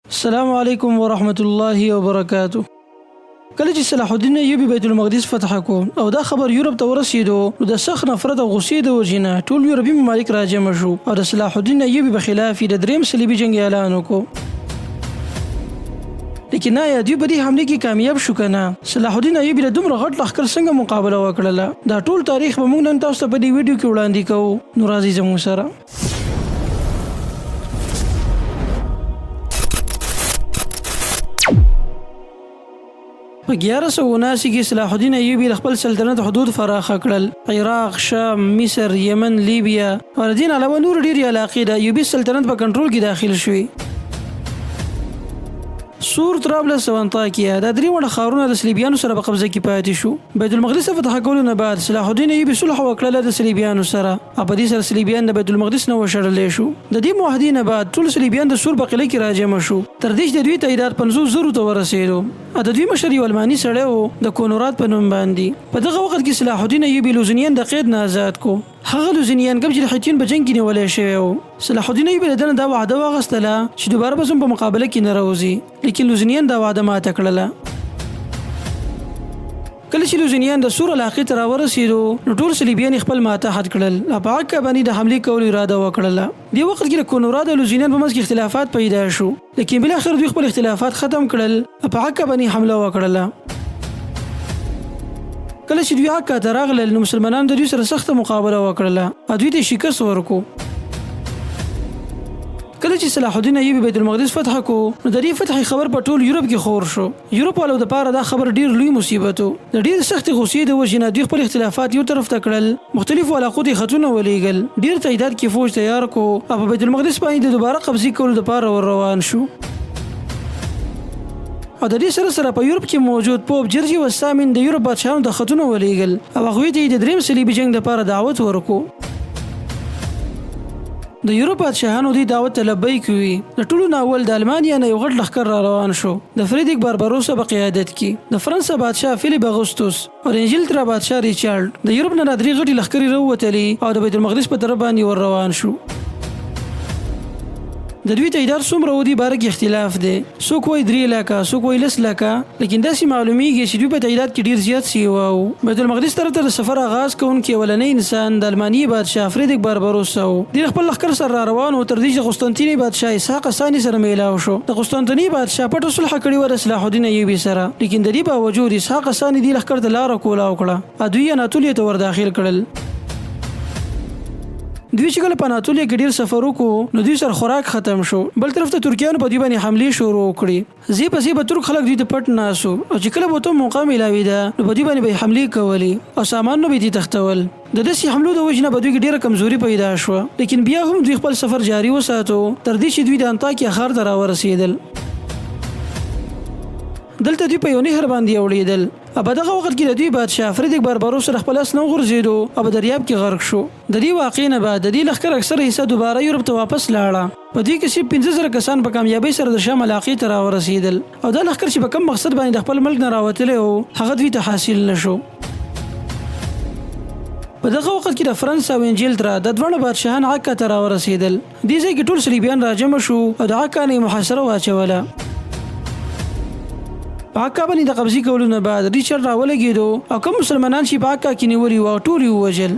السلام علیکم ورحمت الله وبرکاتو. کله چې صلاح الدین ایوبي بیت المقدس فتح کو او دا خبر یورپ ته ورسېدو نو د سخت نفرت او غصې د وجې نه ټول یورپي ممالک راجمع شو او د صلاح الدین ایوبي په خلاف د دریم صلیبي جنګ اعلان وکړو. لیکن آیا دوی په دې حمله کې کامیاب شو که نه؟ صلاح الدین ایوبي له دومره غټ لښکر څنګه مقابله وکړله؟ دا ټول تاریخ به موږ نن تاسو ته په دې ویډیو کې وړاندې کوو. نو راځئ زموږ سره. په 1179 کې صلاح الدین ایوبي خپل سلطنت حدود فراخ کړل. عراق، شام، مصر، یمن، لیبیا او دین علاوه نور ډېرې علاقې د ایوبي سلطنت په کنټرول کې داخل شوې. سور، طرابلس او انطاکیه دا درې وړه ښارونه د صلیبیانو سره په قبضه کې پاتې شو. بیت المقدس فتح کولو نه بعد صلاح الدین ایوبي صلح وکړله د صلیبیانو سره او په دې سره صلیبیان د بیت المقدس نه وشړلی شو. د دې معاهدې نه بعد ټول صلیبیان د سور په قلعه کې راجمع شو تر دې چې د دوی تعداد 50,000 ته ورسېدو. د دوی مشر یو الماني سړی و د کونوراد په نوم باندې. په دغه وخت کې صلاح الدین ایوبي لوزنیان د قید نه آزاد کو. هغه لوزنیان کوم چې د حیتین په جنګ کې نیولی شوی و. صلاح الدین ایوبي له ده نه دا وعده واخیستله چې دوباره به په مقابله کې نه راوځي، لیکن لوزنیان دا وعده ماته کړله. کله چې لوزنیان د سور علاقې ته راورسېدو نو ټول صلیبیان خپل ماتحت کړل او په عکا باندې د حملې کولو اراده وکړله. دې وخت کې د کونوراد او لوزنیان په منځ کې اختلافات پیدا شو، لیکن بالاخره دوی خپل اختلافات ختم کړل او په عکا باندې حمله وکړله. کله چې دوی عکا ته راغلل نو مسلمانانو د دوی سره سخته مقابله وکړله او دوی ته شکست ورکو. کله چې صلاح الدین ایوبي بیت المقدس فتح کو نو د دې فتح خبر په ټول یورپ کې خور شو. یورپ والو د پاره دا خبر ډیر لوی مصیبت و. د ډیر سخت غصې د وجې نه دوی خپل اختلافات یو طرف ته کړل، مختلفو علاقو ته خطونه ولېږل، ډیر تعداد کې فوج تیار کو او په بیت المقدس باندې د دوباره قبضې کولو لپاره ور روان شو. او د دې سره سره په یورپ کې موجود پوپ جرجي وسامین د یورپ بادشاهانو د خطونه ولېږل او هغوی ته د دریم صلیبي جنګ لپاره دعوت ورکو. د یورپ بادشاهانو دې دعوت ته لبیک وي. د ټولو نه اول د المانیا نه یو غټ لښکر را روان شو د فریدریک بارباروسا په قیادت کې. د فرانسه بادشاه فیلیپ اغوستوس او د انجلترا بادشاه ریچارډ د یورپ نه درې غټې لښکرې راووتلې او د بیت المقدس په طرف باندې ور روان شو. د دوی تعداد څومره و دې باره کې اختلاف دی. څوک وایي 3 لکه، څوک وایي 10 لکه، لیکن داسې معلومیږي چې دوی په تعداد کې ډیر زیات سیوا وو. بیت المقدس طرف ته د سفر آغاز کوونکی اولنی انسان د الماني بادشاه فریدریک بارباروسا و. د خپل لښکر سره را روان و تر دې چې قسطنطینیې بادشاه اسحاق ثاني سره میلاو شو. د قسطنطینیې بادشاه پټه صلح کړې وه د صلاح الدین ایوبي سره، لیکن د دې باوجود اسحاق ثاني دې لښکر ته لاره کولاو کړه او دوی اناتولیې ته ور داخل کړل. دوی چې کله په اناتولیه کې ډیر سفر وکړو نو دوی سره خوراک ختم شو. بل طرف ته ترکیانو په دوی باندې حملې شروع کړې. زی په زی به ترک خلک دوی ته پټ ناسو او چې کله به ته موقع میلاوېده نو په دوی باندې به حملې کولې او سامانونه به یې تښتول. د داسې حملو د وجې نه په دوی کې ډېره کمزوري پیدا شوه، لیکن بیا هم دوی خپل سفر جاري وساتو تر دې چې دوی د انطاکیه ښار ته راورسېدل. دلته دوی په یو نهر باندې اوړېدل او په دغه وخت کې د دوی بادشاه فریدریک بارباروسا د خپل اس نه وغورځېدو او په دریاب کې غرق شو. د دې واقعې نه بعد د دې لښکر اکثره حصه دوباره یورپ ته واپس لاړه. په دوی کې صرف 15,000 کسان په کامیابۍ سره د شام علاقې ته راورسېدل او دا لښکر چې په کوم مقصد باندې د خپل ملک نه راوتلی و هغه دوی ته حاصل نه شو. په دغه وخت کې د فرانسه او انجلترا د دواړو بادشاهان عکا ته راورسېدل. دې ځای کې ټول صلیبیان راجمع شو او د عکا نه یې محاصره واچوله. په عکا باندې د قبضې کولو نه بعد ریچارډ راولګېدو او کوم مسلمانان چې په عکا کې نیولي وو ټول یې ووژل.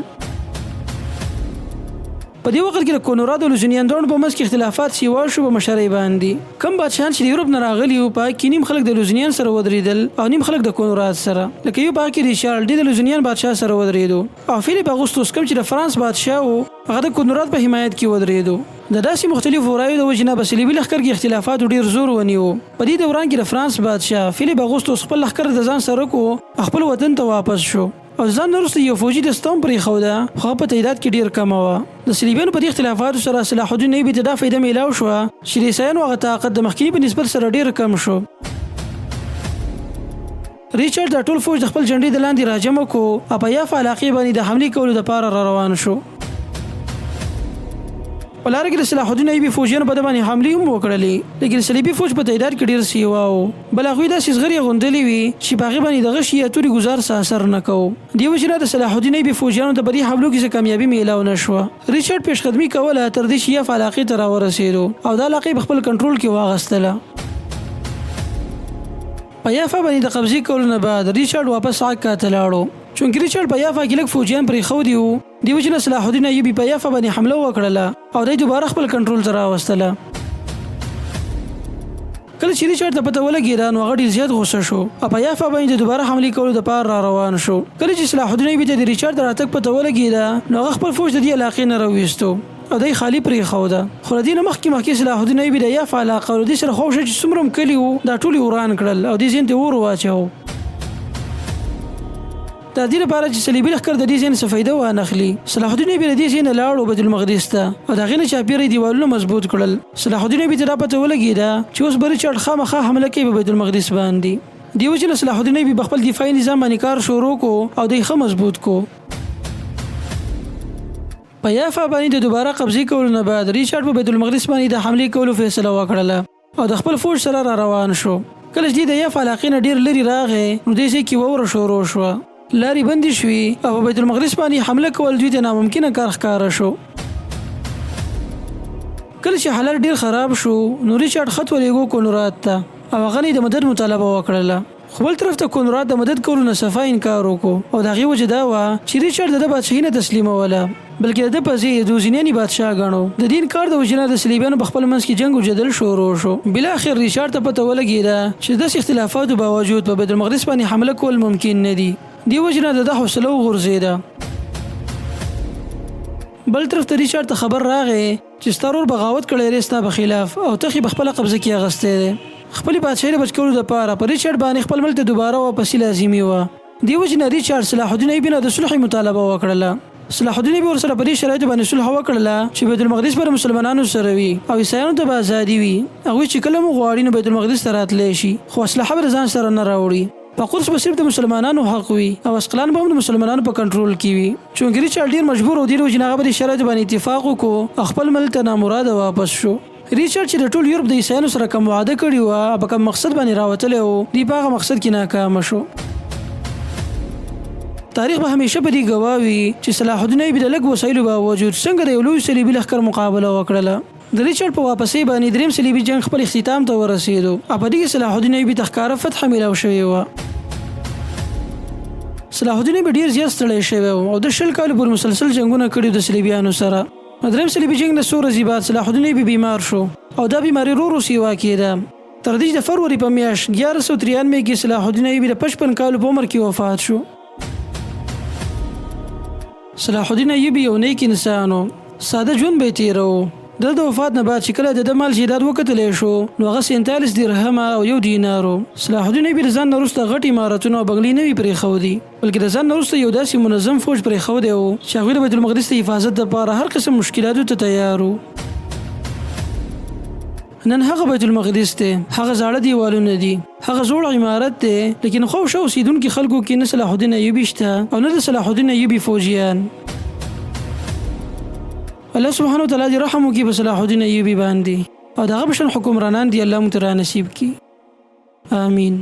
په دې وخت کې د کونوراد او لوزنیان دواړو په منځ کې اختلافات سیوا شو په مشرۍ باندې. کوم بادشاهان چې د یورپ نه راغلي وو په هغه کې نیم خلک د لوزنیان سره ودرېدل او نیم خلک د کونوراد سره. لکه یو په هغه کې ریچارډ د لوزنیان بادشاه سره ودرېدو او فیلیپ اغوستوس کوم چې د فرانس بادشاه و هغه د کونوراد په حمایت کې ودرېدو. د داسې مختلفو رایو د وجې نه په صلیبي لښکر کې اختلافاتو ډېر زور ونیو. په دې دوران کې د فرانس بادشاه فیلیپ اغوستوس خپل لښکر د ځان سره کو خپل وطن ته واپس شو او ځان نه وروسته یو فوجي دسته هم پرېښوده خو په تعداد کې ډېر کمه وه. د صلیبیانو په دې اختلافاتو سره صلاح الدین ایوبي ته دا فایده میلاو شوه چې د عیسایانو هغه طاقت د مخکیني په نسبت سره ډېر کم شو. ریچارډ دا ټول فوج د خپل جنډې د لاندې راجمع کو او په یافا علاقې باندې د حملې کولو دپاره را روان شو. په لاره کې د صلاح الدین ایوبي فوجیانو په ده باندې حملې هم وکړلې، لیکن صلیبي فوج په تعداد کې ډېر سیوا و. بل هغوی داسې زغرې غوندلې وي چې په هغې باندې د غشي یا تورې ګزار څه اثر نه کوو. دې وجې نه د صلاح الدین ایوبي فوجیانو ته په دې حملو کې څه کامیابي میلاو نه شوه. ریچارډ پیشقدمي کوله تر دې چې یافا علاقې ته راورسېدو او دا علاقې په خپل کنټرول کې واخیستله. په یافا باندې د قبضې کولو نه بعد ریچارډ واپس عکا ته لاړو چونکې ریچارډ په یافا کې لږ فوجیان پرې خو دیو دی وجه نه صلاح الدین ایوبي په یافا باندې حمله وکړه او دوی دوباره خپل کنټرول ته راوستله. کله چې ریچارډ ته پته ولګېده نو هغه ډېر زیات غوسه شو او په یافا باندې د دوباره حملې کولو دپاره را روان شو. کله چې صلاح الدین ایوبي ته د ریچارډ د راتګ پته ولګېده نو هغه خپل فوج د دې علاقې نه راویستو او دی خالی پرېښوده. خو له دې نه مخکې صلاح الدین ایوبي د یافا علاقه او د دې سره خوب شو چې څومره هم کلي وو دا ټول یې وران کړل او دې ځین ته اور واچوه. د دې لپاره چې صلیبي لښکر د دې ځای نه څه فایده وانخلي صلاح الدین ایوبي له دې ځای نه لاړ بیت المقدس ته او د هغې نه چاپېره یې دیوالونه مضبوط کړل. صلاح الدین ایوبي ته دا پته ولګېده چې اوس به ریچارډ خامخا حمله کوي په بیت المقدس باندې. دې وجې نه صلاح الدین ایوبي په خپل دفاعي نظام باندې کار شروع کو او دی ښه مضبوط کو. په یافا باندې د دوباره قبضې کولو نه بعد ریچارډ په بیت المقدس باندې د حملې کولو فیصله وکړله او د خپل فوج سره را روان شو. کله چې د یافا علاقې نه ډېر لرې راغی نو دې ځای کې واوره شروع شوه، لارې بندې شوې او په بیت المقدس باندې حمله کول دوی ته ناممکنه کار ښکاره شو. کله چې حالات ډېر خراب شو نو ریچارډ خط ولېږو کونراد ته او هغه نه د مدد مطالبه وکړله. خو بل طرف ته کونراد د مدد کولو نه صفا انکار وکړو او د هغې وجه دا وه چې ریچارډ د ده بادشاهي نه تسلیموله بلکې د ده په ځای د دوزینیاني بادشاه ګڼو. د دې انکار د وجې نه د صلیبیانو په خپل منځ کې جنګ و جدل شروع شو. بالاخر ریچارډ ته پته ولګېده چې داسې اختلافاتو باوجود په بیت المقدس باندې حمله کول ممکن نه دي. دې وجې نه د ده حوصله وغورځېده. بل طرف ته ریچارډ ته خبر راغی چې ستا ورور بغاوت کړی دی ستا په خلاف او تخې په خپله قبضه کې اخیستی دی. خپلې بادشاهۍ د بچ کولو دپاره په ریچارډ باندې خپل ملک ته دوباره واپسي لازمي وه. دې وجې نه ریچارډ صلاح الدین ایوبي نه د صلح مطالبه وکړله. صلاح الدین ایوبي ورسره په دې شرایطو باندې صلح وکړله چې بیت المقدس به د مسلمانانو سره وي او عیسایانو ته به ازادي وي. هغوی چې کله مو غواړي نو بیت المقدس ته راتلی شي خو اسلحه به د ځان سره نه راوړي. په قدس به صرف د مسلمانانو حق وي او اسقلان به هم د مسلمانانو په کنټرول کې وي. چونکې ریچارډ ډېر مجبور و دې وجې نه هغه په دې شرایطو باندې اتفاق وکړو او خپل ملک ته نامراده واپس شو. ریچارډ چې د ټول یورپ د عیسایانو سره کوم وعده کړې وه په کوم مقصد باندې راوتلی و دوی په هغه مقصد کې ناکامه شو. تاریخ به همیشه په دې ګواه وي چې صلاح الدین ایوبي د لږ وسایلو باوجود څنګه د یو لوی صلیبي لښکر مقابله وکړله. د ریچارډ په واپسۍ باندې دریم صلیبي جنګ خپل اختتام ته ورسېدو او په دې کې صلاح الدین ایوبي ته ښکاره فتحه میلاو شوې وه. صلاح الدین ایوبي ډېر زیات ستړی شوی و او د 20 کالو پورې مسلسل جنګونه کړي د صلیبیانو سره. دریم صلیبي جنګ نه څو ورځې بعد صلاح الدین ایوبي بیمار شو او دا بیماري ورو ورو سیوا کېده تر دې چې د فروری په میاشت 1193 کې صلاح الدین ایوبي د 55 کالو په عمر کې وفات شو. صلاح الدین ایوبي یو نیک انسان و، ساده ژوند به یې تېره و. د وفات نه بعد چې کله د ده مال جیداد وکتلی شو نو هغه 47 درهمه او 1 دینار و. صلاح الدین ایوبي د ځان نه وروسته غټ عمارتونه او بنګلې نه وي پرېښودي بلکې د ځان نه وروسته یو داسې منظم فوج پرېښودی و چې هغوی د بیت المقدس د حفاظت دپاره هر قسم مشکلاتو ته تیار و. نن هغه بیت المقدس دی، هغه زاړه دیوالونه دي، هغه زوړ عمارت دی، لیکن خو شو اوسېدونکي خلکو کې نه صلاح الدین ایوبي شته او نه د صلاح الدین ایوبي فوجیان. الله سبحانه وتعالی دې رحم وکړي په صلاح الدین ایوبي باندې او د هغه په شان حکمرانان دې الله موږ ته رانصیب کړي. آمین.